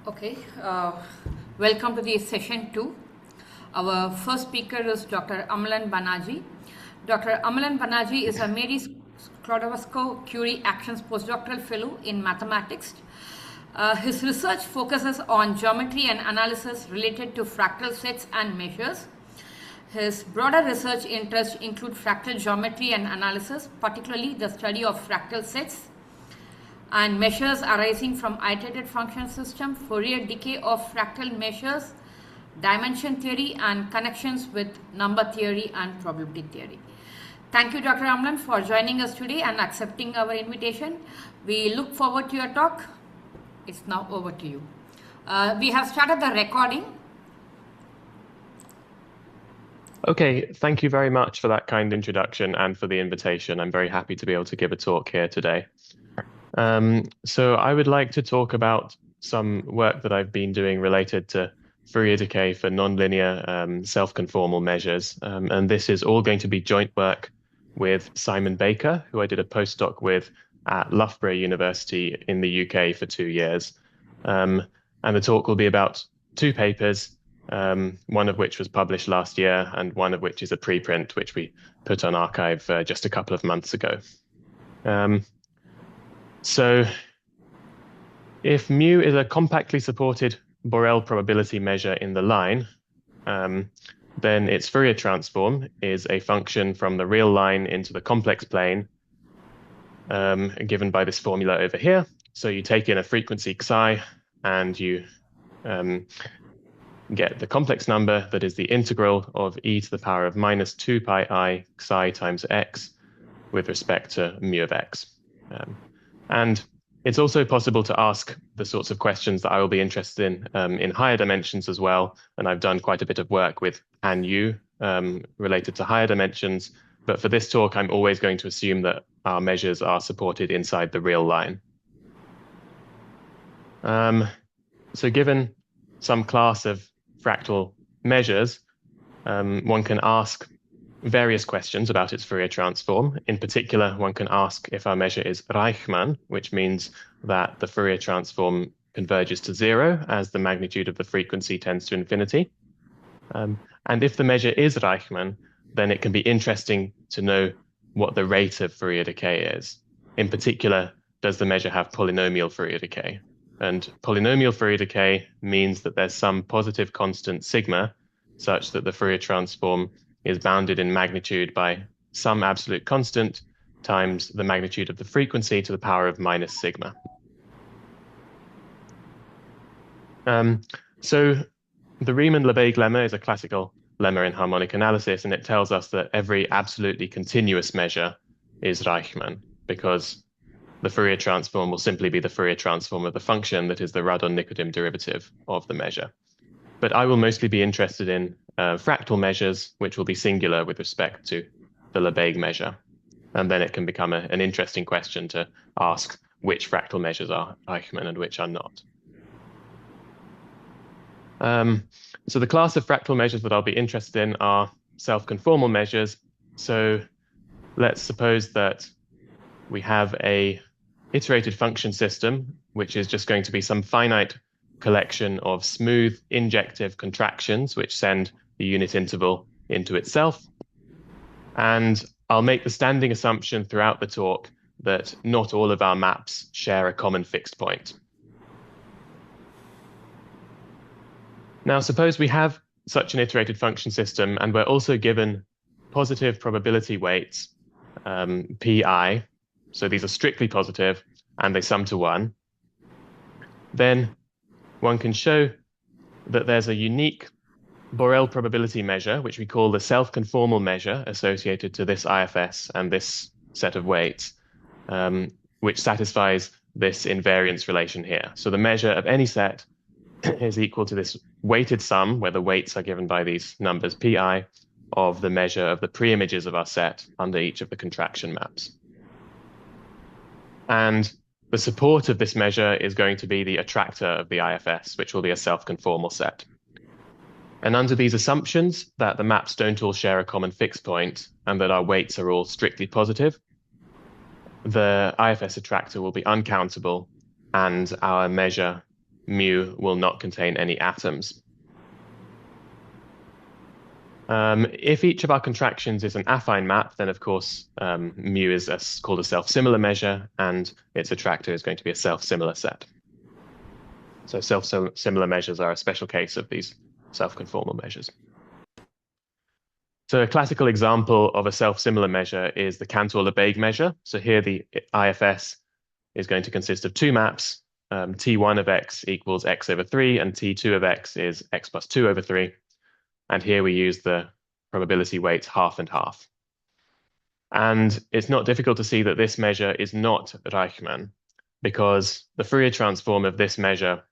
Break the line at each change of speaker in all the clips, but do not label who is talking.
Okay, welcome to the session 2. Our first speaker is Dr. Amalan Banerjee. Dr. Amalan Banerjee is a Mary Skłodowsko-Curie Actions postdoctoral fellow in mathematics. His research focuses on geometry and analysis related to fractal sets and measures. His broader research interests include fractal geometry and analysis, particularly the study of fractal sets and measures arising from iterated function system, Fourier decay of fractal measures, dimension theory, and connections with number theory and probability theory. Thank you, Dr. Amalan, for joining us today and accepting our invitation. We look forward to your talk. It's now over to you. We have started the recording.
Okay, thank you very much for that kind introduction and for the invitation. I'm very happy to be able to give a talk here today. So I would like to talk about some work that I've been doing related to Fourier decay for nonlinear self-conformal measures. And this is all going to be joint work with Simon Baker, who I did a postdoc with at Loughborough University in the UK for 2 years. And the talk will be about 2 papers, one of which was published last year and one of which is a preprint, which we put on archive just a couple of months ago. So if mu is a compactly supported Borel probability measure in the line, then its Fourier transform is a function from the real line into the complex plane, given by this formula over here. So you take in a frequency psi and you get the complex number that is the integral of e to the power of minus 2 pi I psi times x with respect to mu of x. And it's also possible to ask the sorts of questions that I will be interested in higher dimensions as well. And I've done quite a bit of work with can u related to higher dimensions. But for this talk, I'm always going to assume that our measures are supported inside the real line. So given some class of fractal measures, one can ask various questions about its Fourier transform. In particular, one can ask if our measure is Riemann, which means that the Fourier transform converges to 0 as the magnitude of the frequency tends to infinity. And if the measure is Riemann, then it can be interesting to know what the rate of Fourier decay is. In particular, does the measure have polynomial Fourier decay? And polynomial Fourier decay means that there's some positive constant sigma such that the Fourier transform is bounded in magnitude by some absolute constant times the magnitude of the frequency to the power of minus sigma. So the Riemann-Lebesgue lemma is a classical lemma in harmonic analysis, and it tells us that every absolutely continuous measure is Riemann, because the Fourier transform will simply be the Fourier transform of the function that is the Radon-Nikodym derivative of the measure. But I will mostly be interested in fractal measures, which will be singular with respect to the Lebesgue measure. And then it can become an interesting question to ask which fractal measures are Riemann and which are not. So the class of fractal measures that I'll be interested in are self-conformal measures. So let's suppose that we have a iterated function system, which is just going to be some finite collection of smooth injective contractions which send the unit interval into itself. And I'll make the standing assumption throughout the talk that not all of our maps share a common fixed point. Now, suppose we have such an iterated function system and we're also given positive probability weights, pi, so these are strictly positive and they sum to 1, then one can show that there's a unique Borel probability measure, which we call the self-conformal measure associated to this IFS and this set of weights, which satisfies this invariance relation here. So the measure of any set is equal to this weighted sum, where the weights are given by these numbers pi, of the measure of the pre-images of our set under each of the contraction maps. And the support of this measure is going to be the attractor of the IFS, which will be a self-conformal set. And under these assumptions that the maps don't all share a common fixed point and that our weights are all strictly positive, the IFS attractor will be uncountable and our measure mu will not contain any atoms. If each of our contractions is an affine map, then of course mu is called a self-similar measure, and its attractor is going to be a self-similar set. So self-similar measures are a special case of these self-conformal measures. So a classical example of a self-similar measure is the Cantor-Lebesgue measure. So here the IFS is going to consist of two maps. T1 of x equals x over 3, and T2 of x is x plus 2 over 3. And here we use the probability weights half and half. And it's not difficult to see that this measure is not Riemann, because the Fourier transform of this measure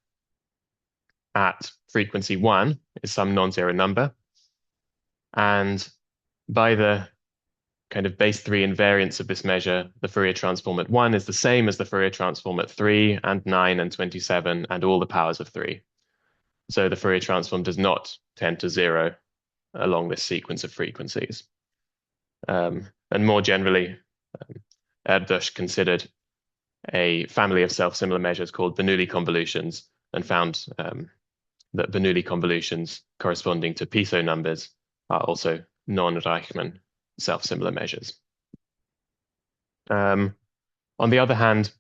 at frequency 1 is some non-zero number. And by the kind of base 3 invariance of this measure, the Fourier transform at 1 is the same as the Fourier transform at 3 and 9 and 27 and all the powers of 3. So the Fourier transform does not tend to 0 along this sequence of frequencies. And more generally, Erdős considered a family of self-similar measures called Bernoulli convolutions and found that Bernoulli convolutions corresponding to Piso numbers are also non-Riemann self-similar measures. On the other hand,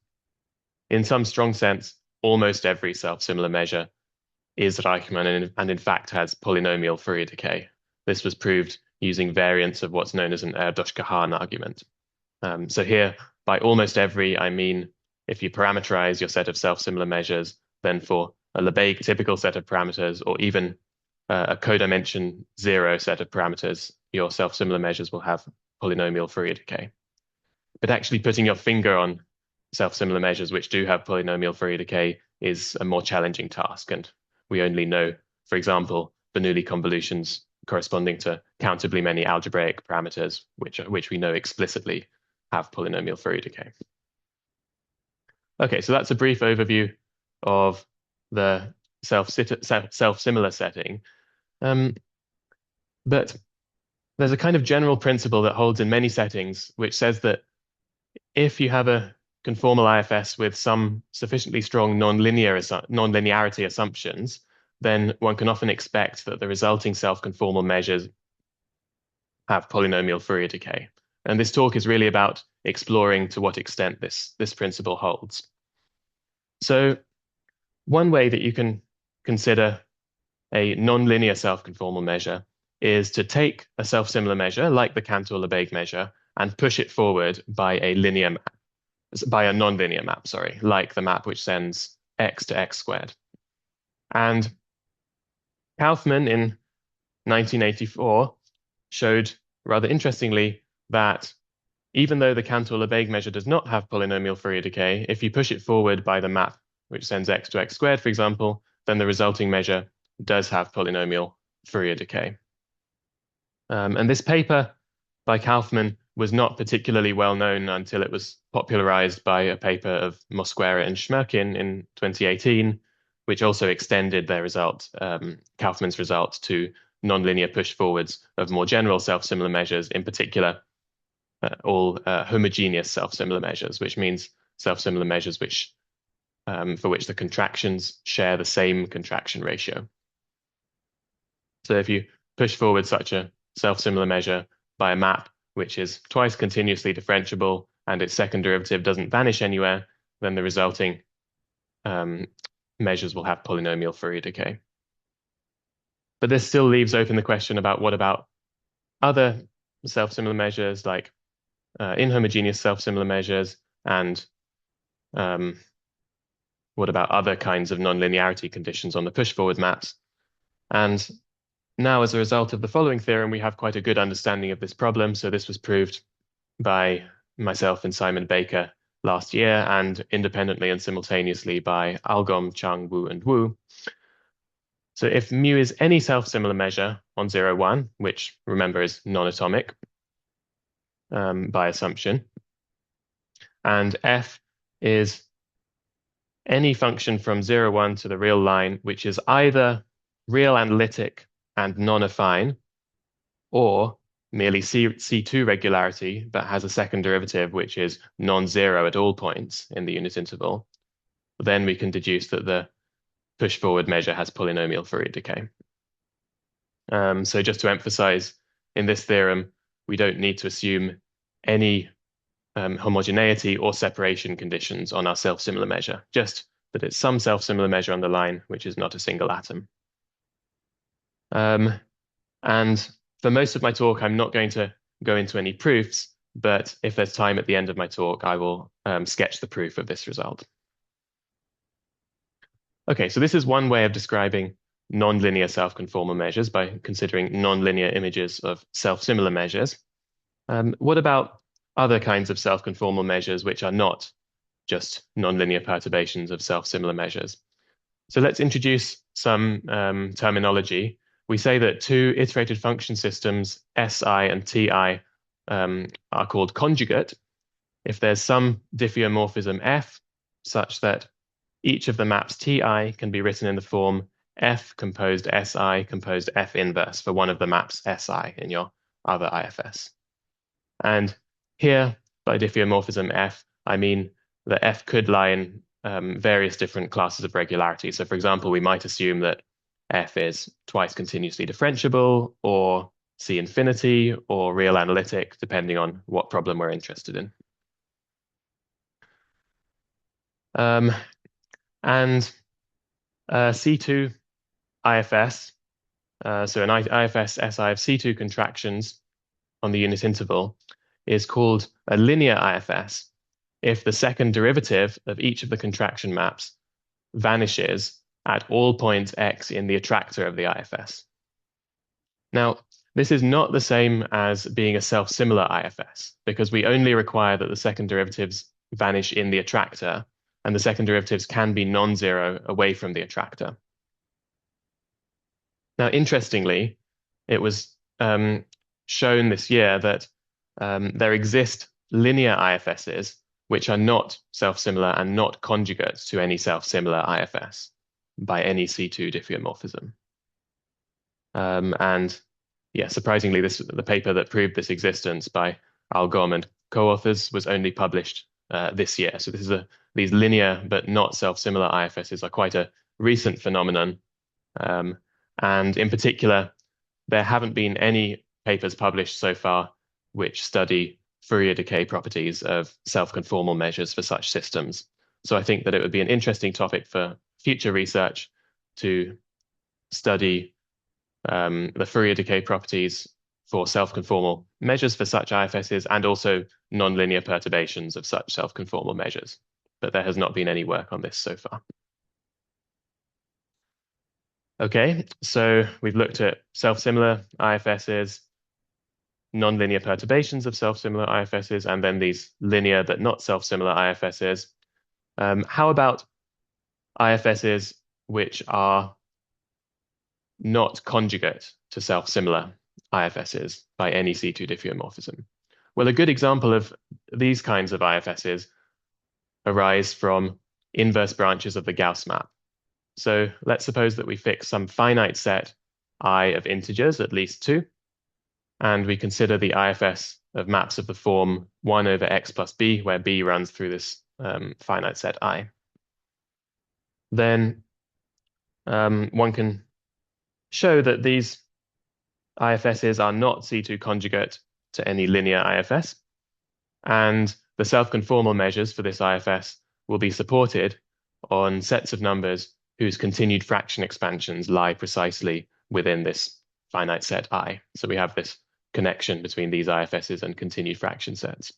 in some strong sense, almost every self-similar measure is Riemann and in fact has polynomial Fourier decay. This was proved using variants of what's known as an Erdős-Hahn argument. So here, by almost every, I mean if you parameterize your set of self-similar measures, then for a Lebesgue typical set of parameters, or even a codimension 0 set of parameters, your self-similar measures will have polynomial Fourier decay. But actually putting your finger on self-similar measures which do have polynomial Fourier decay is a more challenging task. And we only know, for example, Bernoulli convolutions corresponding to countably many algebraic parameters, which we know explicitly have polynomial Fourier decay. Okay, so that's a brief overview of the self-similar setting. But there's a kind of general principle that holds in many settings, which says that if you have a conformal IFS with some sufficiently strong nonlinearity assumptions, then one can often expect that the resulting self-conformal measures have polynomial Fourier decay. And this talk is really about exploring to what extent this principle holds. So one way that you can consider a nonlinear self-conformal measure is to take a self-similar measure like the Cantor-Lebesgue measure and push it forward by a nonlinear map, like the map which sends x to x squared. And Kaufmann in 1984 showed rather interestingly that even though the Cantor-Lebesgue measure does not have polynomial Fourier decay, if you push it forward by the map which sends x to x squared, for example, then the resulting measure does have polynomial Fourier decay. And this paper by Kaufmann was not particularly well known until it was popularized by a paper of Mosquera and Schmerkin in 2018, which also extended their result, Kaufmann's result, to nonlinear push forwards of more general self-similar measures, in particular, all homogeneous self-similar measures, which means self-similar measures which for which the contractions share the same contraction ratio. So if you push forward such a self-similar measure by a map which is twice continuously differentiable and its second derivative doesn't vanish anywhere, then the resulting measures will have polynomial Fourier decay. But this still leaves open the question about what about other self-similar measures like inhomogeneous self-similar measures, and what about other kinds of nonlinearity conditions on the push-forward maps? And now, as a result of the following theorem, we have quite a good understanding of this problem. So this was proved by myself and Simon Baker last year, and independently and simultaneously by Algom, Chang, Wu, and Wu. So if mu is any self-similar measure on 0, 1, which remember is non-atomic by assumption, and f is any function from 0, 1 to the real line, which is either real analytic and non-affine, or merely C2 regularity, but has a second derivative which is non-zero at all points in the unit interval, then we can deduce that the push-forward measure has polynomial Fourier decay. So just to emphasize, in this theorem, we don't need to assume any homogeneity or separation conditions on our self-similar measure, just that it's some self-similar measure on the line, which is not a single atom. And for most of my talk, I'm not going to go into any proofs, but if there's time at the end of my talk, I will sketch the proof of this result. Okay, so this is one way of describing nonlinear self-conformal measures by considering nonlinear images of self-similar measures. What about other kinds of self-conformal measures which are not just nonlinear perturbations of self-similar measures? So let's introduce some terminology. We say that two iterated function systems, Si and Ti, are called conjugate if there's some diffeomorphism F such that each of the maps Ti can be written in the form F composed Si composed F inverse for one of the maps Si in your other IFS. And here, by diffeomorphism F, I mean that F could lie in various different classes of regularity. So for example, we might assume that F is twice continuously differentiable, or C infinity, or real analytic, depending on what problem we're interested in. And C2 IFS, so an IFS SI of C2 contractions on the unit interval is called a linear IFS if the second derivative of each of the contraction maps vanishes at all points x in the attractor of the IFS. Now, this is not the same as being a self-similar IFS, because we only require that the second derivatives vanish in the attractor, and the second derivatives can be non-zero away from the attractor. Now, interestingly, it was shown this year that there exist linear IFSs which are not self-similar and not conjugate to any self-similar IFS by any C2 diffeomorphism. And yeah, surprisingly, the paper that proved this existence by Al-Gom and co-authors was only published this year. So these linear but not self-similar IFSs are quite a recent phenomenon. And in particular, there haven't been any papers published so far which study Fourier decay properties of self-conformal measures for such systems. So I think that it would be an interesting topic for future research to study the Fourier decay properties for self-conformal measures for such IFSs and also nonlinear perturbations of such self-conformal measures. But there has not been any work on this so far. Okay, so we've looked at self-similar IFSs, nonlinear perturbations of self-similar IFSs, and then these linear but not self-similar IFSs. How about IFSs which are not conjugate to self-similar IFSs by any C2 diffeomorphism? Well, a good example of these kinds of IFSs arise from inverse branches of the Gauss map. So let's suppose that we fix some finite set I of integers, at least 2, and we consider the IFS of maps of the form 1 over x plus b, where b runs through this finite set I. Then one can show that these IFSs are not C2 conjugate to any linear IFS, and the self-conformal measures for this IFS will be supported on sets of numbers whose continued fraction expansions lie precisely within this finite set I. So we have this connection between these IFSs and continued fraction sets.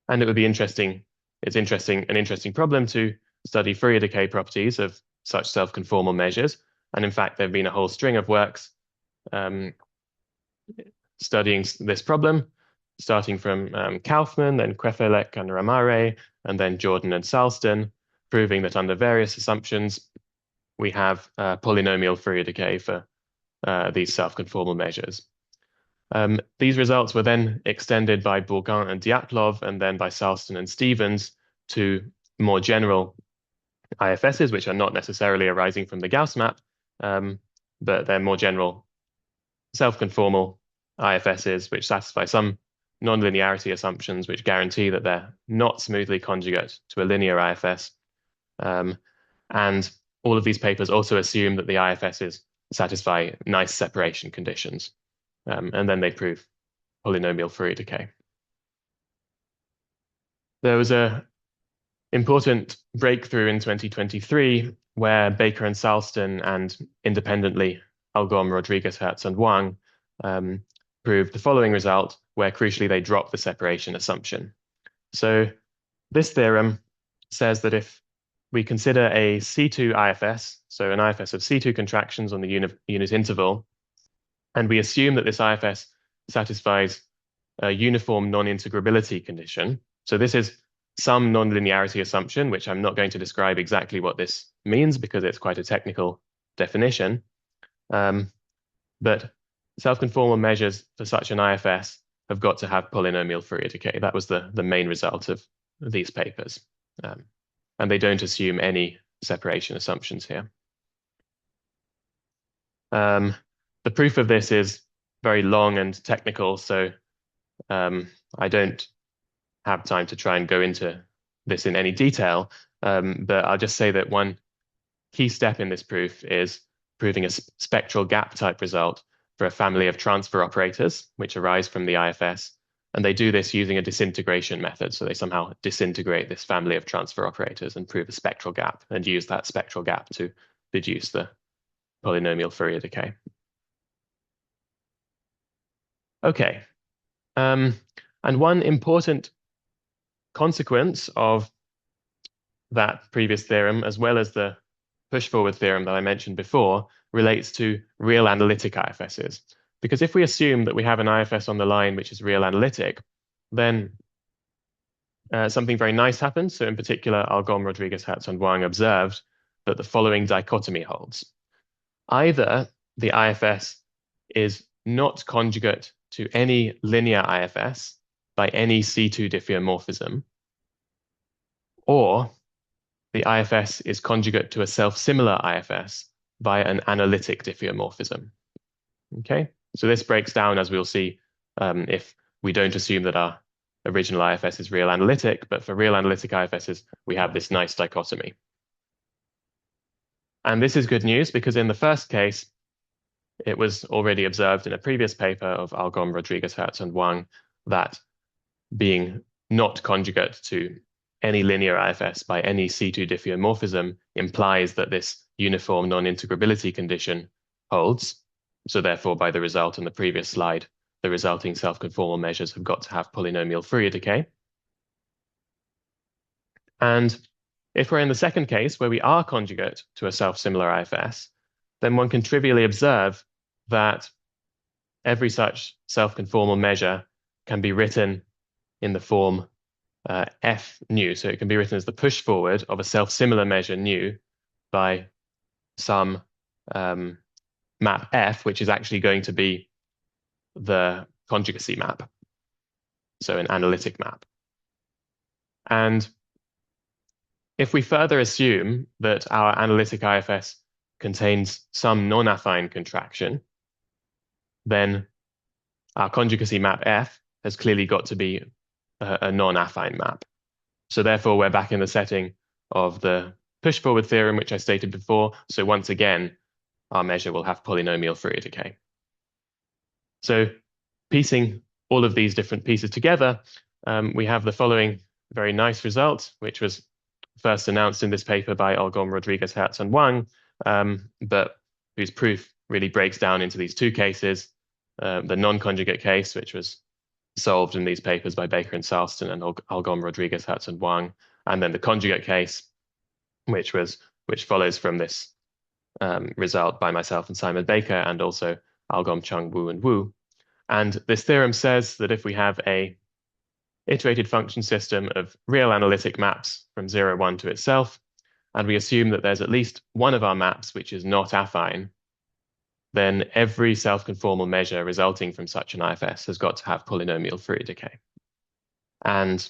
And it would be interesting, an interesting problem to study Fourier decay properties of such self-conformal measures. And in fact, there have been a whole string of works studying this problem, starting from Kaufman, then Krefelek and Ramare, and then Jordan and Salston, proving that under various assumptions, we have polynomial Fourier decay for these self-conformal measures. These results were then extended by Bourgain and Dyatlov, and then by Salston and Stevens to more general IFSs, which are not necessarily arising from the Gauss map, but they're more general self-conformal IFSs, which satisfy some nonlinearity assumptions, which guarantee that they're not smoothly conjugate to a linear IFS. And all of these papers also assume that the IFSs satisfy nice separation conditions, and then they prove polynomial Fourier decay. There was an important breakthrough in 2023 where Baker and Salston and independently Algom, Rodriguez, Hertz, and Wang proved the following result, where crucially they dropped the separation assumption. So this theorem says that if we consider a C2 IFS, so an IFS of C2 contractions on the unit interval, and we assume that this IFS satisfies a uniform non-integrability condition. So this is some nonlinearity assumption, which I'm not going to describe exactly what this means because it's quite a technical definition. But self-conformal measures for such an IFS have got to have polynomial Fourier decay. That was the main result of these papers. And they don't assume any separation assumptions here. The proof of this is very long and technical, so I don't have time to try and go into this in any detail, but I'll just say that one key step in this proof is proving a spectral gap type result for a family of transfer operators, which arise from the IFS, and they do this using a disintegration method. So they somehow disintegrate this family of transfer operators and prove a spectral gap and use that spectral gap to deduce the polynomial Fourier decay. Okay, and one important consequence of that previous theorem, as well as the push-forward theorem that I mentioned before, relates to real analytic IFSs. Because if we assume that we have an IFS on the line which is real analytic, then something very nice happens. So in particular, Algom, Rodriguez, Hertz, and Wang observed that the following dichotomy holds. Either the IFS is not conjugate to any linear IFS by any C2 diffeomorphism, or the IFS is conjugate to a self-similar IFS via an analytic diffeomorphism. Okay, so this breaks down, as we'll see, if we don't assume that our original IFS is real analytic, but for real analytic IFSs, we have this nice dichotomy. And this is good news because in the first case, it was already observed in a previous paper of Algom, Rodriguez, Hertz, and Wang that being not conjugate to any linear IFS by any C2 diffeomorphism implies that this uniform non-integrability condition holds. So therefore, by the result in the previous slide, the resulting self-conformal measures have got to have polynomial Fourier decay. And if we're in the second case, where we are conjugate to a self-similar IFS, then one can trivially observe that every such self-conformal measure can be written in the form F nu. So it can be written as the push forward of a self-similar measure nu by some map F, which is actually going to be the conjugacy map. So an analytic map. And if we further assume that our analytic IFS contains some non-affine contraction, then our conjugacy map F has clearly got to be a non-affine map. So therefore, we're back in the setting of the push-forward theorem, which I stated before. So once again, our measure will have polynomial Fourier decay. So piecing all of these different pieces together, we have the following very nice result, which was first announced in this paper by Algom, Rodriguez, Hertz, and Wang, but whose proof really breaks down into these two cases, the non-conjugate case, which was solved in these papers by Baker and Salston and Algom, Rodriguez, Hertz, and Wang, and then the conjugate case, which follows from this result by myself and Simon Baker, and also Algom, Chung, Wu, and Wu. And this theorem says that if we have a iterated function system of real analytic maps from 0, 1 to itself, and we assume that there's at least one of our maps which is not affine, then every self-conformal measure resulting from such an IFS has got to have polynomial Fourier decay. And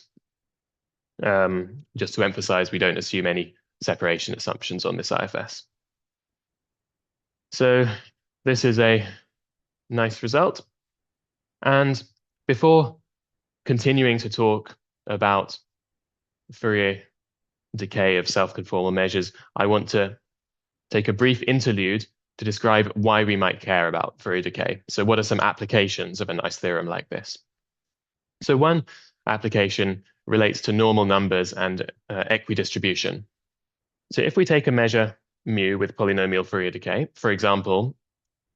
just to emphasize, we don't assume any separation assumptions on this IFS. So this is a nice result. And before continuing to talk about Fourier decay of self-conformal measures, I want to take a brief interlude to describe why we might care about Fourier decay. So what are some applications of a nice theorem like this? So one application relates to normal numbers and equidistribution. So if we take a measure mu with polynomial Fourier decay, for example,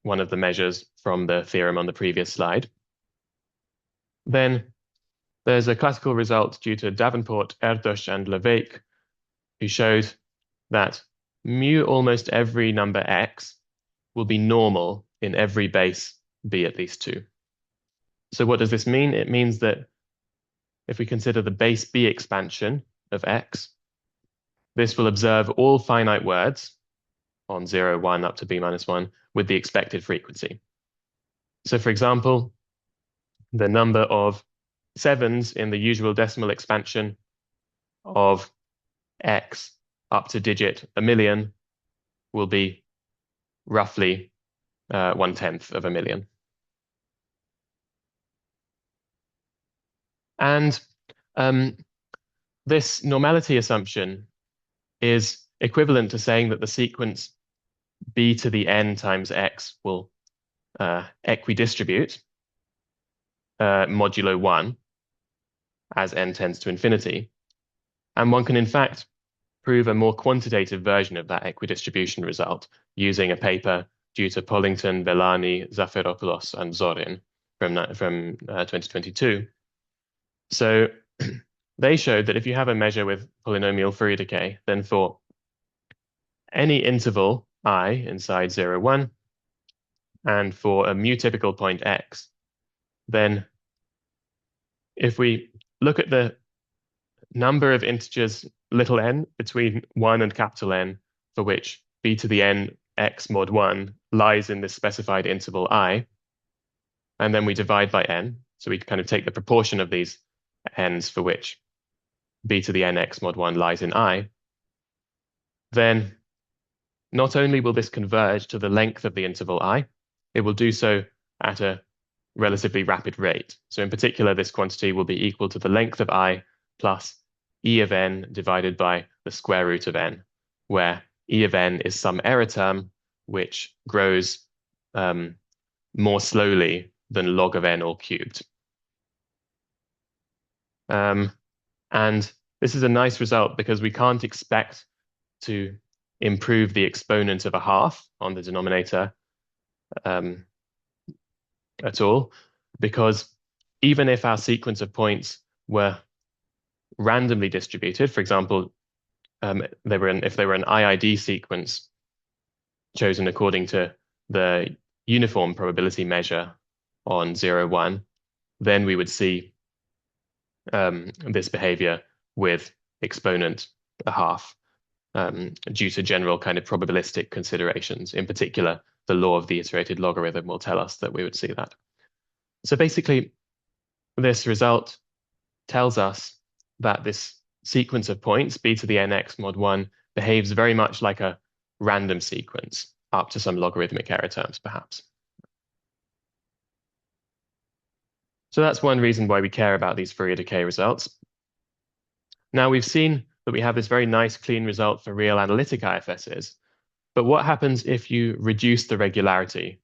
one of the measures from the theorem on the previous slide, then there's a classical result due to Davenport, Erdős, and Levesque, who showed that mu almost every number x will be normal in every base b at least 2. So what does this mean? It means that if we consider the base b expansion of x, this will observe all finite words on 0, 1 up to b minus 1 with the expected frequency. So for example, the number of 7s in the usual decimal expansion of x up to digit 1,000,000 will be roughly 1/10 of 1,000,000. And this normality assumption is equivalent to saying that the sequence b to the n times x will equidistribute modulo 1 as n tends to infinity. And one can in fact prove a more quantitative version of that equidistribution result using a paper due to Pollington, Vellani, Zafiropoulos, and Zorin from 2022. So they showed that if you have a measure with polynomial Fourier decay, then for any interval I inside 0, 1, and for a mu typical point x, then if we look at the number of integers little n between 1 and capital N, for which b to the n x mod 1 lies in this specified interval I, and then we divide by n, so we kind of take the proportion of these n's for which b to the n x mod 1 lies in I, then not only will this converge to the length of the interval I, it will do so at a relatively rapid rate. So in particular, this quantity will be equal to the length of I plus e of n divided by the square root of n, where e of n is some error term which grows more slowly than log of n all cubed. And this is a nice result because we can't expect to improve the exponent of a half on the denominator at all, because even if our sequence of points were randomly distributed, for example, if they were an IID sequence chosen according to the uniform probability measure on 0, 1, then we would see this behavior with exponent a half due to general kind of probabilistic considerations. In particular, the law of the iterated logarithm will tell us that we would see that. So basically, this result tells us that this sequence of points, b to the nx mod 1, behaves very much like a random sequence, up to some logarithmic error terms, perhaps. So that's one reason why we care about these Fourier decay results. Now we've seen that we have this very nice clean result for real analytic IFSs, but what happens if you reduce the regularity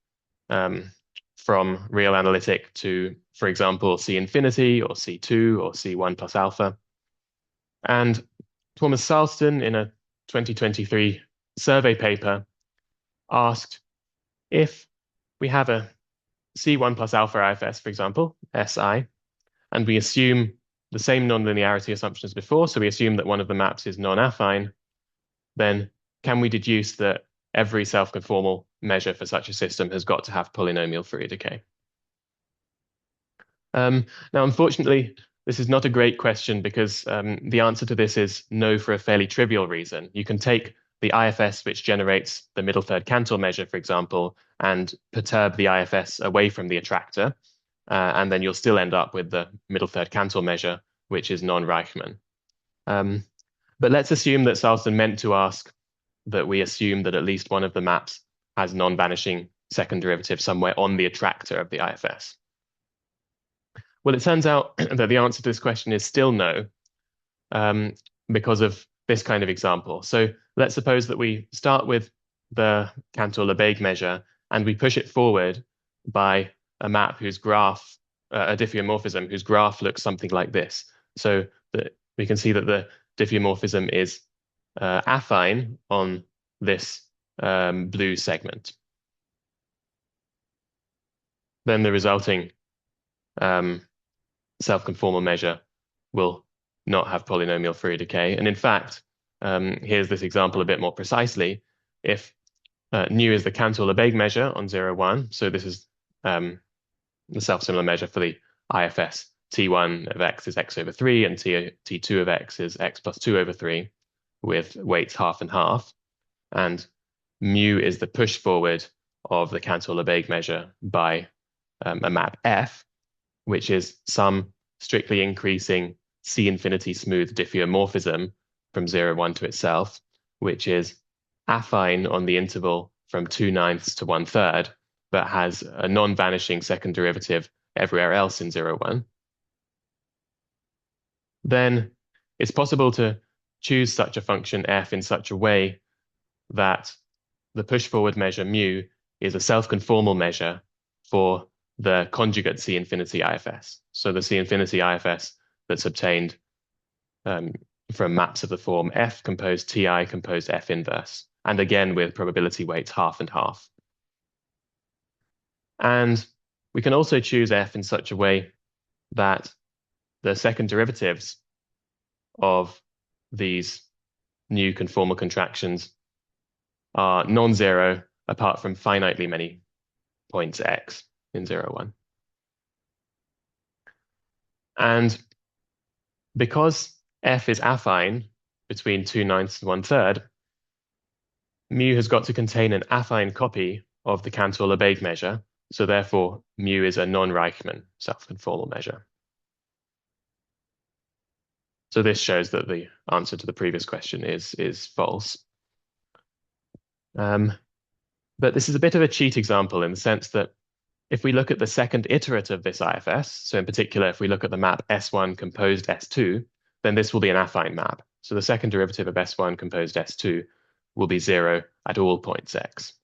from real analytic to, for example, C infinity or C2 or C1 plus alpha? And Thomas Salston, in a 2023 survey paper, asked if we have a C1 plus alpha IFS, for example, SI, and we assume the same nonlinearity assumption as before, so we assume that one of the maps is non-affine, then can we deduce that every self-conformal measure for such a system has got to have polynomial Fourier decay? Now, unfortunately, this is not a great question because the answer to this is no for a fairly trivial reason. You can take the IFS which generates the middle third Cantor measure, for example, and perturb the IFS away from the attractor, and then you'll still end up with the middle third Cantor measure, which is non-Reichmann. But let's assume that Salston meant to ask that we assume that at least one of the maps has non-vanishing second derivative somewhere on the attractor of the IFS. Well, it turns out that the answer to this question is still no, because of this kind of example. So let's suppose that we start with the Cantor-Lebesgue measure and we push it forward by a map whose graph, a diffeomorphism whose graph looks something like this. So that we can see that the diffeomorphism is affine on this blue segment. Then the resulting self-conformal measure will not have polynomial Fourier decay. And in fact, here's this example a bit more precisely. If nu is the Cantor-Lebesgue measure on 0, 1, so this is the self-similar measure for the IFS. T1 of x is x over 3, and T2 of x is x plus 2 over 3, with weights half and half. And mu is the push forward of the Cantor-Lebesgue measure by a map F, which is some strictly increasing C infinity smooth diffeomorphism from 0, 1 to itself, which is affine on the interval from 2/9 to 1/3, but has a non-vanishing second derivative everywhere else in 0, 1. Then it's possible to choose such a function f in such a way that the push forward measure mu is a self-conformal measure for the conjugate C infinity IFS. So the C infinity IFS that's obtained from maps of the form F composed Ti composed F inverse, and again with probability weights half and half. And we can also choose F in such a way that the second derivatives of these new conformal contractions are non-zero apart from finitely many points x in 0, 1. And because f is affine between 2/9 and 1/3, mu has got to contain an affine copy of the Cantor-Lebesgue measure, so therefore mu is a non-Reichmann self-conformal measure. So this shows that the answer to the previous question is false. But this is a bit of a cheat example in the sense that if we look at the second iterate of this IFS, so in particular, if we look at the map S1 composed S2, then this will be an affine map. So the second derivative of S1 composed S2 will be 0 at all points x.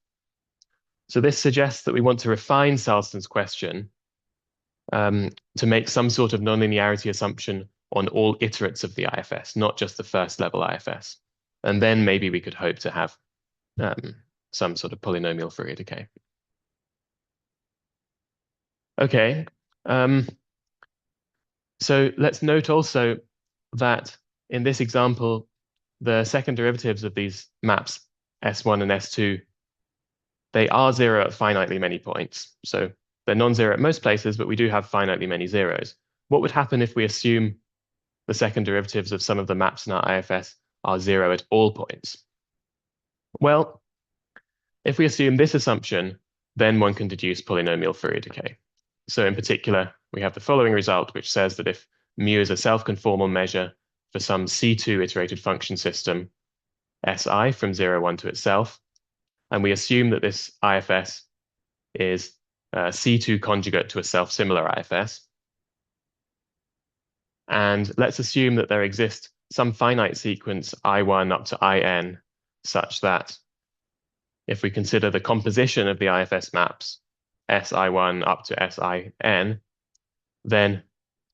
So this suggests that we want to refine Salston's question to make some sort of nonlinearity assumption on all iterates of the IFS, not just the first level IFS. And then maybe we could hope to have some sort of polynomial Fourier decay. Okay, so let's note also that in this example, the second derivatives of these maps, S1 and S2, they are 0 at finitely many points. So they're non-zero at most places, but we do have finitely many zeros. What would happen if we assume the second derivatives of some of the maps in our IFS are 0 at all points? Well, if we assume this assumption, then one can deduce polynomial Fourier decay. So in particular, we have the following result, which says that if mu is a self-conformal measure for some C2 iterated function system, Si from 0, 1 to itself, and we assume that this IFS is C2 conjugate to a self-similar IFS, and let's assume that there exists some finite sequence I1 up to In such that if we consider the composition of the IFS maps, Si1 up to Sin, then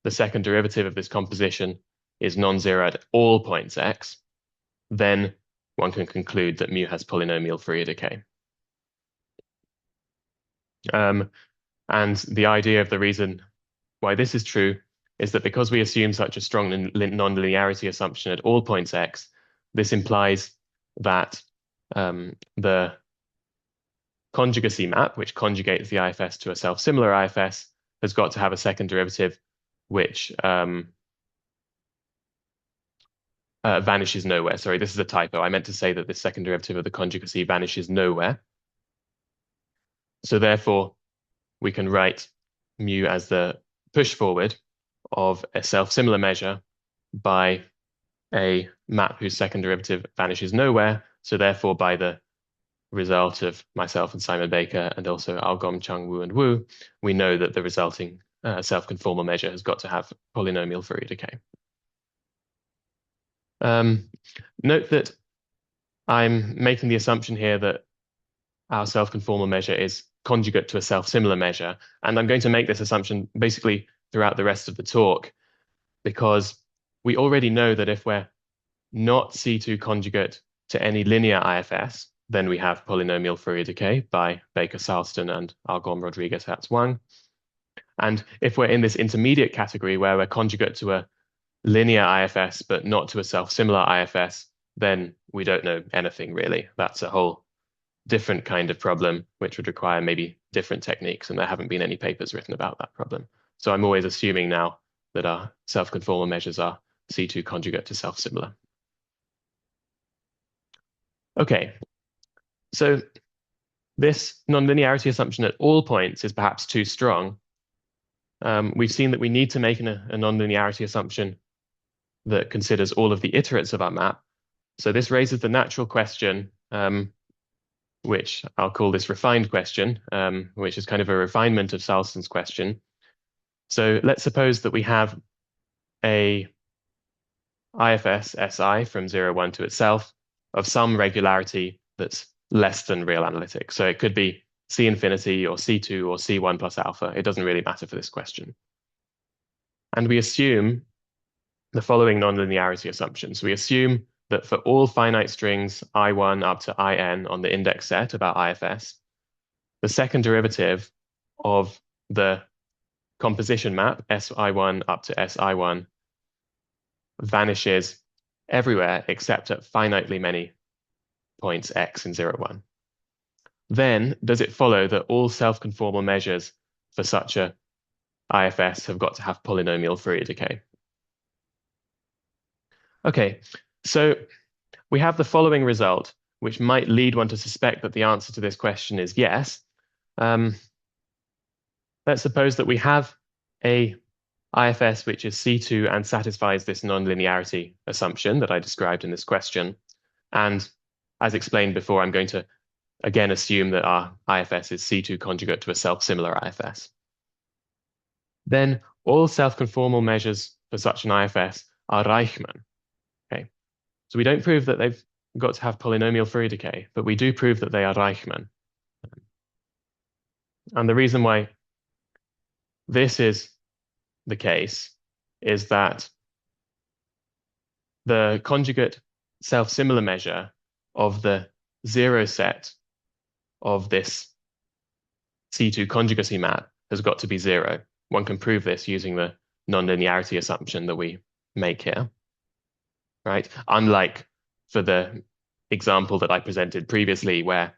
the second derivative of this composition is non-zero at all points x, then one can conclude that mu has polynomial Fourier decay. And the idea of the reason why this is true is that because we assume such a strong nonlinearity assumption at all points x, this implies that the conjugacy map, which conjugates the IFS to a self-similar IFS, has got to have a second derivative which vanishes nowhere. Sorry, this is a typo. I meant to say that the second derivative of the conjugacy vanishes nowhere. So therefore, we can write mu as the push forward of a self-similar measure by a map whose second derivative vanishes nowhere. So therefore, by the result of myself and Simon Baker, and also Algom, Chung, Wu, and Wu, we know that the resulting self-conformal measure has got to have polynomial Fourier decay. Note that I'm making the assumption here that our self-conformal measure is conjugate to a self-similar measure. And I'm going to make this assumption basically throughout the rest of the talk, because we already know that if we're not C2 conjugate to any linear IFS, then we have polynomial Fourier decay by Baker-Salston and Argonne-Rodriguez-Hertz-Wang. And if we're in this intermediate category where we're conjugate to a linear IFS but not to a self-similar IFS, then we don't know anything really. That's a whole different kind of problem, which would require maybe different techniques, and there haven't been any papers written about that problem. So I'm always assuming now that our self-conformal measures are C2 conjugate to self-similar. Okay, so this nonlinearity assumption at all points is perhaps too strong. We've seen that we need to make a nonlinearity assumption that considers all of the iterates of our map. So this raises the natural question, which I'll call this refined question, which is kind of a refinement of Salston's question. So let's suppose that we have a IFS SI from 0, 1 to itself of some regularity that's less than real analytic. So it could be C infinity or C2 or C1 plus alpha. It doesn't really matter for this question. And we assume the following nonlinearity assumptions. We assume that for all finite strings I1 up to IN on the index set about IFS, the second derivative of the composition map SI1 up to SI1 vanishes everywhere except at finitely many points x in 0, 1. Then does it follow that all self-conformal measures for such a IFS have got to have polynomial Fourier decay? Okay, so we have the following result, which might lead one to suspect that the answer to this question is yes. Let's suppose that we have a IFS which is C2 and satisfies this nonlinearity assumption that I described in this question. And as explained before, I'm going to again assume that our IFS is C2 conjugate to a self-similar IFS. Then all self-conformal measures for such an IFS are Reichmann. Okay, so we don't prove that they've got to have polynomial Fourier decay, but we do prove that they are Reichmann. And the reason why this is the case is that the conjugate self-similar measure of the zero set of this C2 conjugacy map has got to be 0. One can prove this using the nonlinearity assumption that we make here, right? Unlike for the example that I presented previously where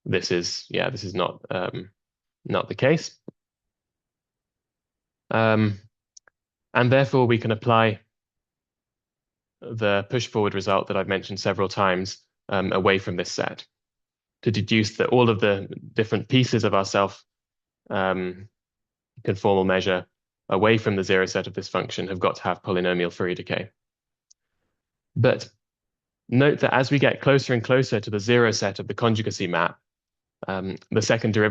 this is not the case. And therefore we can apply the push forward result that I've mentioned several times away from this set to deduce that all of the different pieces of our self-conformal measure away from the zero set of this function have got to have polynomial Fourier decay. But note that as we get closer and closer to the zero set of the conjugacy map, the zero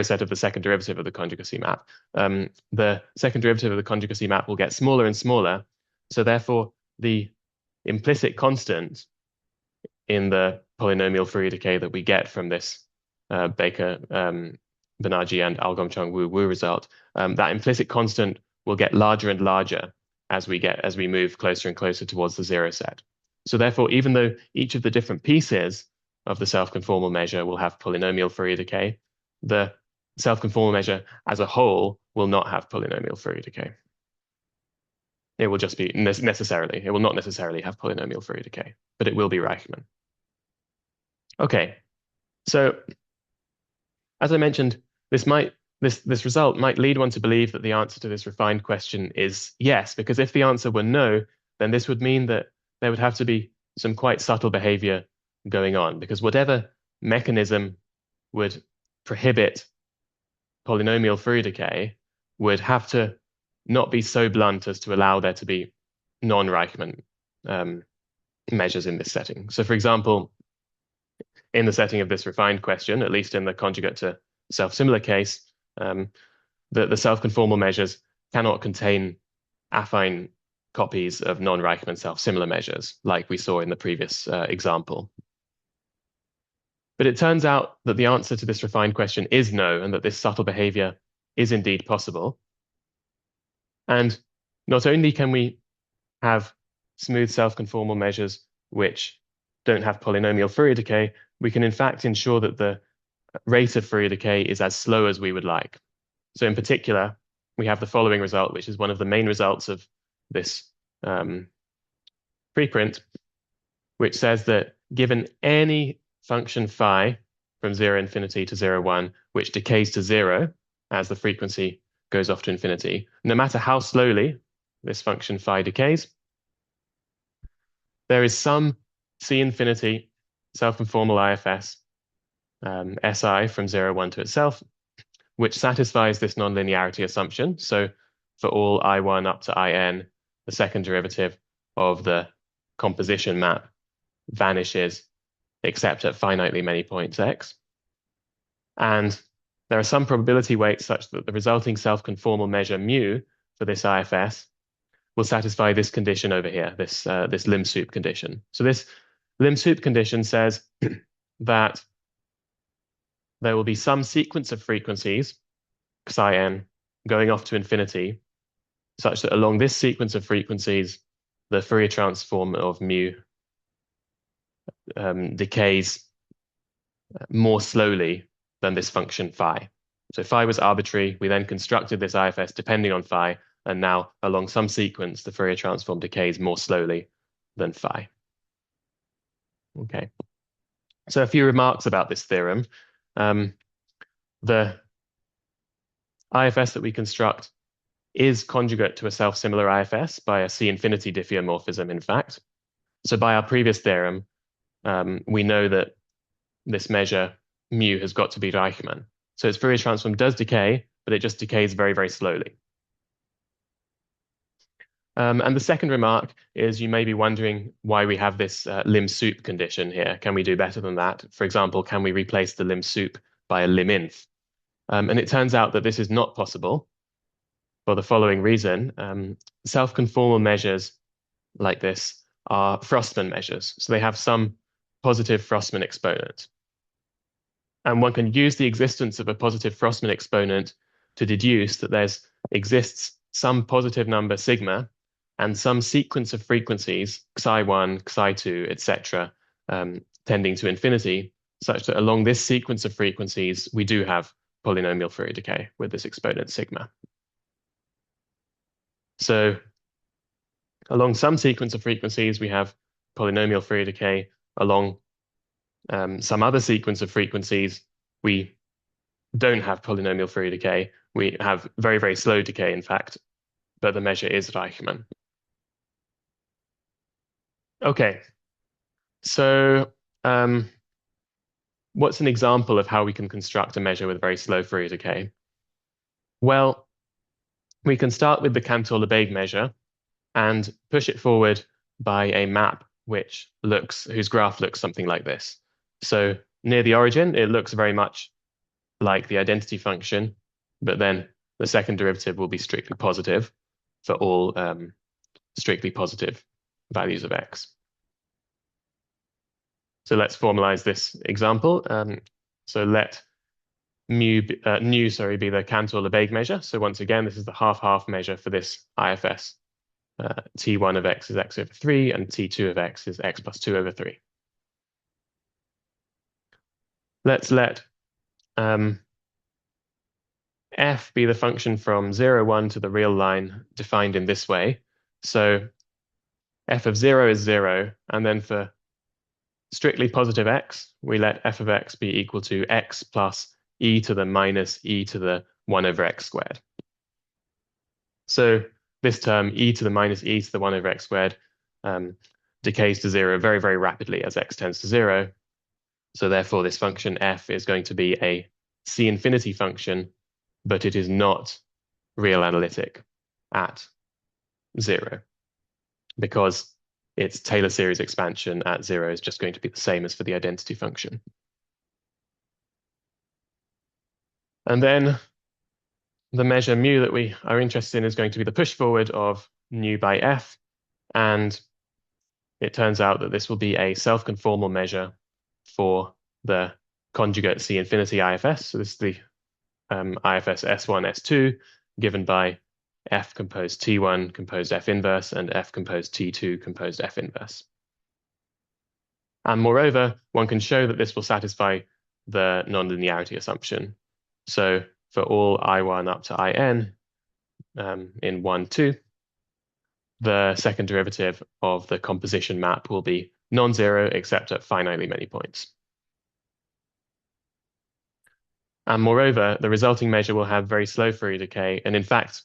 set of the second derivative of the conjugacy map, the second derivative of the conjugacy map will get smaller and smaller. So therefore, the implicit constant in the polynomial Fourier decay that we get from this Baker, Banerjee, and Algom-Chung-Wu result, that implicit constant will get larger and larger as we move closer and closer towards the zero set. So therefore, even though each of the different pieces of the self-conformal measure will have polynomial Fourier decay, the self-conformal measure as a whole will not have polynomial Fourier decay. It will just be it will not necessarily have polynomial Fourier decay, but it will be Reichmann. Okay, so as I mentioned, this result might lead one to believe that the answer to this refined question is yes, because if the answer were no, then this would mean that there would have to be some quite subtle behavior going on, because whatever mechanism would prohibit polynomial Fourier decay would have to not be so blunt as to allow there to be non-Reichmann measures in this setting. So for example, in the setting of this refined question, at least in the conjugate to self-similar case, the self-conformal measures cannot contain affine copies of non-Reichmann self-similar measures, like we saw in the previous example. But it turns out that the answer to this refined question is no, and that this subtle behavior is indeed possible. And not only can we have smooth self-conformal measures which don't have polynomial Fourier decay, we can in fact ensure that the rate of Fourier decay is as slow as we would like. So in particular, we have the following result, which is one of the main results of this preprint, which says that given any function phi from 0 infinity to 0, 1, which decays to 0 as the frequency goes off to infinity, no matter how slowly this function phi decays, there is some C infinity self-conformal IFS SI from 0, 1 to itself, which satisfies this nonlinearity assumption. So for all I1 up to IN, the second derivative of the composition map vanishes except at finitely many points x. And there are some probability weights such that the resulting self-conformal measure mu for this IFS will satisfy this condition over here, this lim-sup condition. So this lim-sup condition says that there will be some sequence of frequencies, psi n, going off to infinity, such that along this sequence of frequencies, the Fourier transform of mu decays more slowly than this function phi. So phi was arbitrary. We then constructed this IFS depending on phi, and now along some sequence, the Fourier transform decays more slowly than phi. Okay. So a few remarks about this theorem. The IFS that we construct is conjugate to a self-similar IFS by a C infinity diffeomorphism, in fact. So by our previous theorem, we know that this measure mu has got to be Reichmann. So its Fourier transform does decay, but it just decays very, very slowly. And the second remark is you may be wondering why we have this lim-sup condition here. Can we do better than that? For example, can we replace the lim-sup by a lim-inf? And it turns out that this is not possible for the following reason. Self-conformal measures like this are Frostmann measures. So they have some positive Frostmann exponent. And one can use the existence of a positive Frostmann exponent to deduce that exists some positive number sigma and some sequence of frequencies, psi1, psi2, etc., tending to infinity, such that along this sequence of frequencies, we do have polynomial Fourier decay with this exponent sigma. So along some sequence of frequencies, we have polynomial Fourier decay. Along some other sequence of frequencies, we don't have polynomial Fourier decay. We have very, very slow decay, in fact, but the measure is Reichmann. Okay, so what's an example of how we can construct a measure with very slow Fourier decay? Well, we can start with the Cantor-Lebesgue measure and push it forward by a map whose graph looks something like this. So near the origin, it looks very much like the identity function, but then the second derivative will be strictly positive for all strictly positive values of x. So let's formalize this example. So let nu be the Cantor-Lebesgue measure. So once again, this is the half-half measure for this IFS. T1 of x is x over 3, and T2 of x is x plus 2 over 3. Let's let f be the function from 0, 1 to the real line defined in this way. So f of 0 is 0, and then for strictly positive x, we let f of x be equal to x plus e to the minus e to the 1 over x squared. So this term, e to the minus e to the 1 over x squared, decays to 0 very, very rapidly as x tends to 0. So therefore, this function f is going to be a C infinity function, but it is not real analytic at 0, because its Taylor series expansion at 0 is just going to be the same as for the identity function. And then the measure mu that we are interested in is going to be the push forward of nu by f. And it turns out that this will be a self-conformal measure for the conjugate C infinity IFS. So this is the IFS S1, S2, given by F composed T1 composed F inverse and F composed T2 composed F inverse. And moreover, one can show that this will satisfy the nonlinearity assumption. So for all I1 up to In in 1, 2, the second derivative of the composition map will be non-zero except at finitely many points. And moreover, the resulting measure will have very slow Fourier decay. And in fact,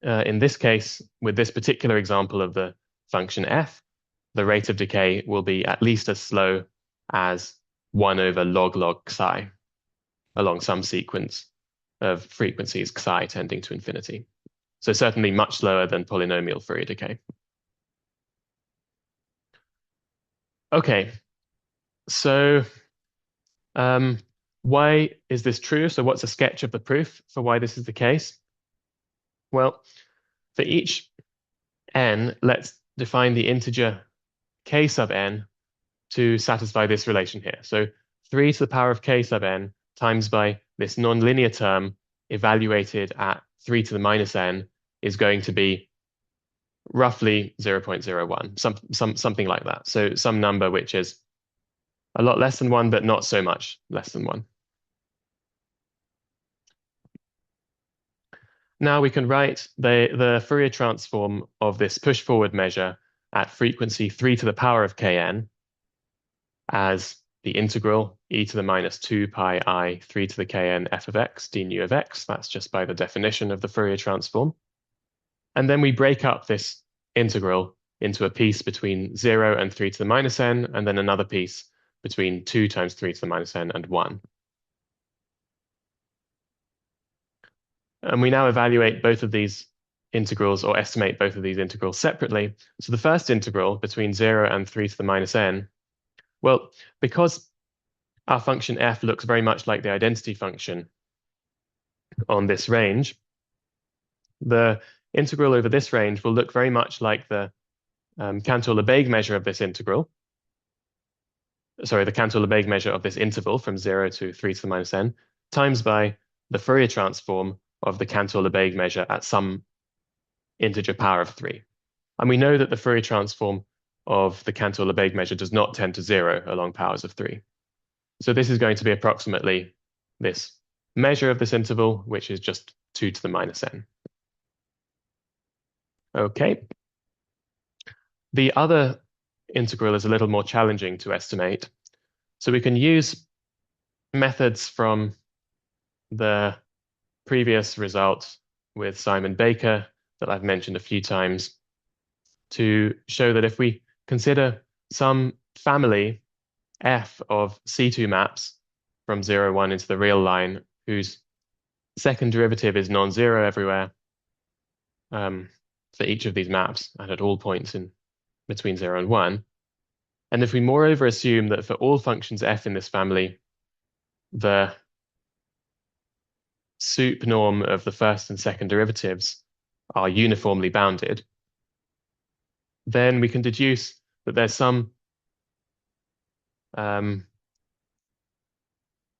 in this case, with this particular example of the function f, the rate of decay will be at least as slow as 1 over log psi along some sequence of frequencies psi tending to infinity. So certainly much slower than polynomial Fourier decay. Okay, so why is this true? So what's a sketch of the proof for why this is the case? Well, for each n, let's define the integer k sub n to satisfy this relation here. So 3 to the power of k sub n times by this nonlinear term evaluated at 3 to the minus n is going to be roughly 0.01, something like that. So some number which is a lot less than 1, but not so much less than 1. Now we can write the Fourier transform of this push-forward measure at frequency 3 to the power of kn as the integral e to the minus 2 pi I 3 to the kn f of x d nu of x. That's just by the definition of the Fourier transform. And then we break up this integral into a piece between 0 and 3 to the minus n, and then another piece between 2 times 3 to the minus n and 1. And we now evaluate both of these integrals or estimate both of these integrals separately. So the first integral between 0 and 3 to the minus n, well, because our function f looks very much like the identity function on this range, the integral over this range will look very much like the Cantor-Lebesgue measure of this integral. Sorry, the Cantor-Lebesgue measure of this interval from 0 to 3 to the minus n times by the Fourier transform of the Cantor-Lebesgue measure at some integer power of 3. And we know that the Fourier transform of the Cantor-Lebesgue measure does not tend to 0 along powers of 3. So this is going to be approximately this measure of this interval, which is just 2 to the minus n. Okay. The other integral is a little more challenging to estimate. So we can use methods from the previous result with Simon Baker that I've mentioned a few times to show that if we consider some family f of C2 maps from 0, 1 into the real line whose second derivative is non-zero everywhere for each of these maps and at all points in between 0 and 1. And if we moreover assume that for all functions f in this family, the sup norm of the first and second derivatives are uniformly bounded, then we can deduce that there's some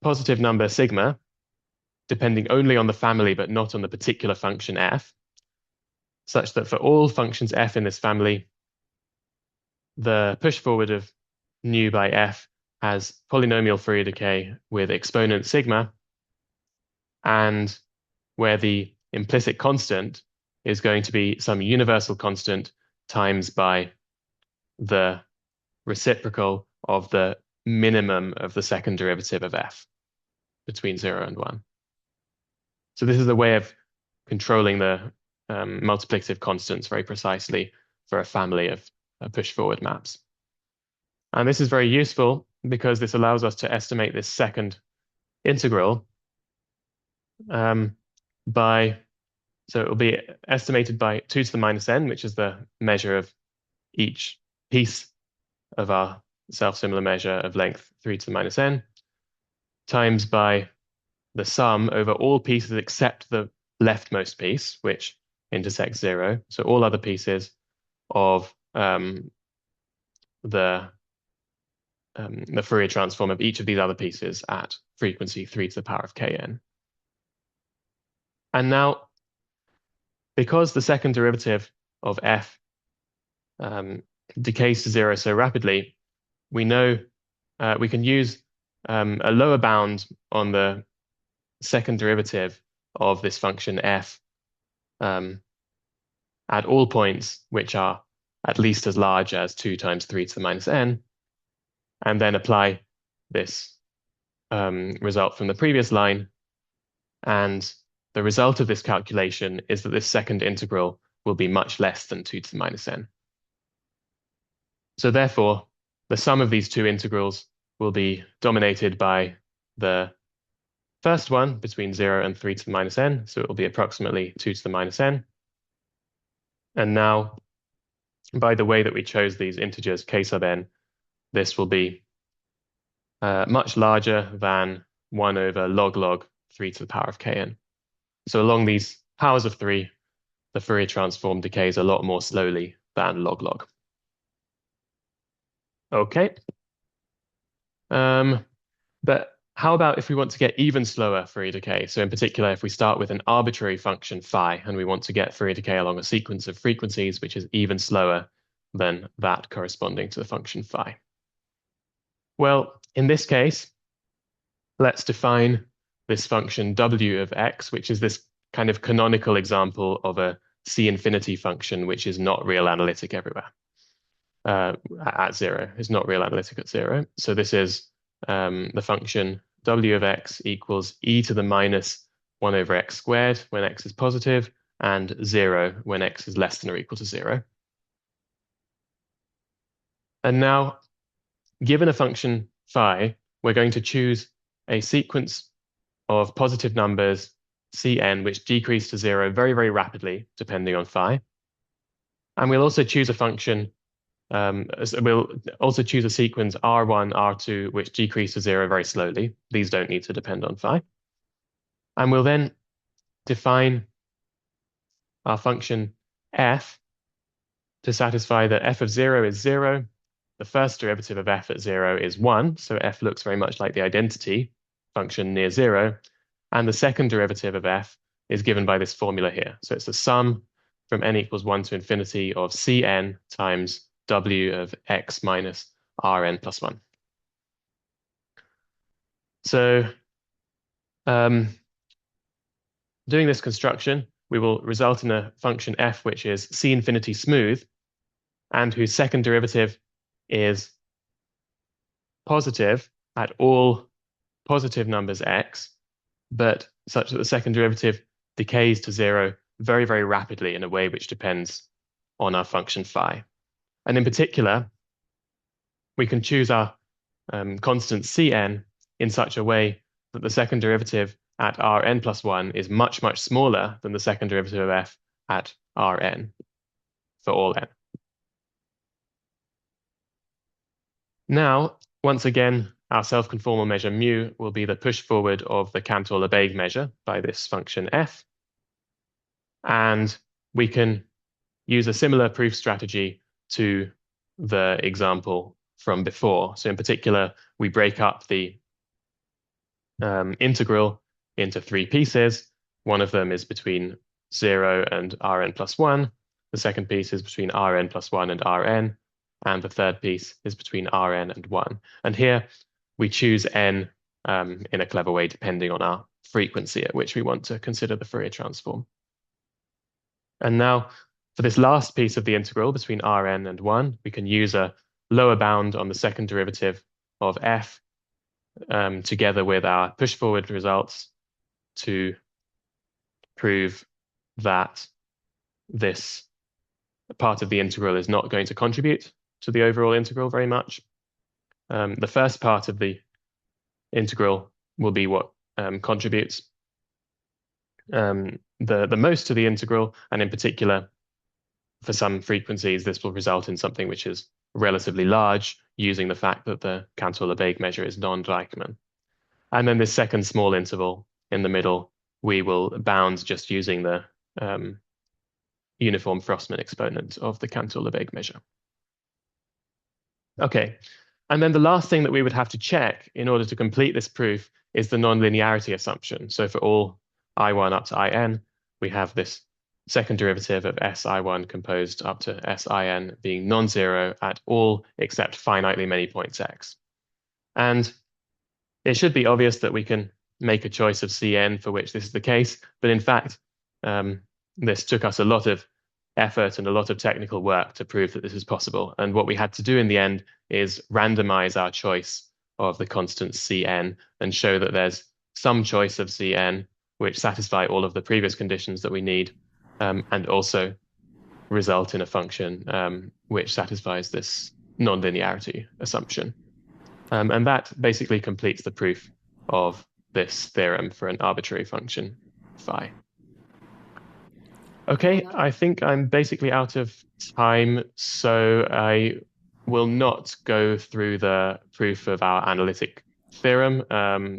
positive number sigma, depending only on the family but not on the particular function f, such that for all functions f in this family, the push forward of nu by f has polynomial Fourier decay with exponent sigma, and where the implicit constant is going to be some universal constant times by the reciprocal of the minimum of the second derivative of f between 0 and 1. So this is a way of controlling the multiplicative constants very precisely for a family of push-forward maps. And this is very useful because this allows us to estimate this second integral so it will be estimated by 2 to the minus n, which is the measure of each piece of our self-similar measure of length 3 to the minus n, times by the sum over all pieces except the leftmost piece, which intersects 0. So all other pieces of the Fourier transform of each of these other pieces at frequency 3 to the power of kn. And now, because the second derivative of f decays to 0 so rapidly, we know we can use a lower bound on the second derivative of this function f at all points which are at least as large as 2 times 3 to the minus n, and then apply this result from the previous line. And the result of this calculation is that this second integral will be much less than 2 to the minus n. So therefore, the sum of these two integrals will be dominated by the first one between 0 and 3 to the minus n, so it will be approximately 2 to the minus n. And now, by the way that we chose these integers k sub n, this will be much larger than 1 over log 3 to the power of kn. So along these powers of 3, the Fourier transform decays a lot more slowly than log. Okay. But how about if we want to get even slower Fourier decay? So in particular, if we start with an arbitrary function phi, and we want to get Fourier decay along a sequence of frequencies which is even slower than that corresponding to the function phi. Well, in this case, let's define this function w of x, which is this kind of canonical example of a C infinity function, which is not real analytic everywhere at 0. It's not real analytic at 0. So this is the function w of x equals e to the minus 1 over x squared when x is positive, and 0 when x is less than or equal to 0. And now, given a function phi, we're going to choose a sequence of positive numbers Cn which decrease to 0 very, very rapidly, depending on phi. And we'll also choose a function, we'll also choose a sequence R1, R2, which decrease to 0 very slowly. These don't need to depend on phi. And we'll then define our function f to satisfy that f of 0 is 0. The first derivative of f at 0 is 1, so f looks very much like the identity function near 0. And the second derivative of f is given by this formula here. So it's the sum from n equals 1 to infinity of Cn times w of x minus Rn plus 1. So doing this construction, we will result in a function f which is C infinity smooth, and whose second derivative is positive at all positive numbers x, but such that the second derivative decays to 0 very, very rapidly in a way which depends on our function phi. And in particular, we can choose our constant Cn in such a way that the second derivative at Rn plus 1 is much, much smaller than the second derivative of f at Rn for all n. Now, once again, our self-conformal measure mu will be the push forward of the Cantor-Lebesgue measure by this function f. And we can use a similar proof strategy to the example from before. So in particular, we break up the integral into 3 pieces. One of them is between 0 and Rn plus 1. The second piece is between Rn plus 1 and Rn. And the third piece is between Rn and 1. And here we choose n in a clever way, depending on our frequency at which we want to consider the Fourier transform. And now, for this last piece of the integral between Rn and 1, we can use a lower bound on the second derivative of f together with our push-forward results to prove that this part of the integral is not going to contribute to the overall integral very much. The first part of the integral will be what contributes the most to the integral, and in particular, for some frequencies, this will result in something which is relatively large, using the fact that the Cantor-Lebesgue measure is non-Deichmann. And then this second small interval in the middle, we will bound just using the uniform Frossman exponent of the Cantor-Lebesgue measure. Okay, and then the last thing that we would have to check in order to complete this proof is the nonlinearity assumption. So for all I1 up to In, we have this second derivative of Si1 composed up to Sin being non-zero at all except finitely many points x. And it should be obvious that we can make a choice of Cn for which this is the case, but in fact, this took us a lot of effort and a lot of technical work to prove that this is possible. And what we had to do in the end is randomize our choice of the constant Cn and show that there's some choice of Cn which satisfy all of the previous conditions that we need, and also result in a function which satisfies this nonlinearity assumption. And that basically completes the proof of this theorem for an arbitrary function phi. Okay, I think I'm basically out of time, so I will not go through the proof of our analytic theorem.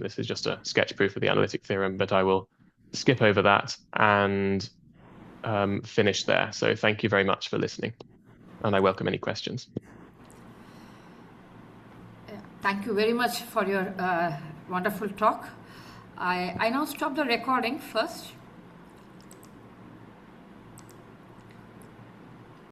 This is just a sketch proof of the analytic theorem, but I will skip over that and finish there. So thank you very much for listening, and I welcome any questions.
Thank you very much for your wonderful talk. I now stop the recording first.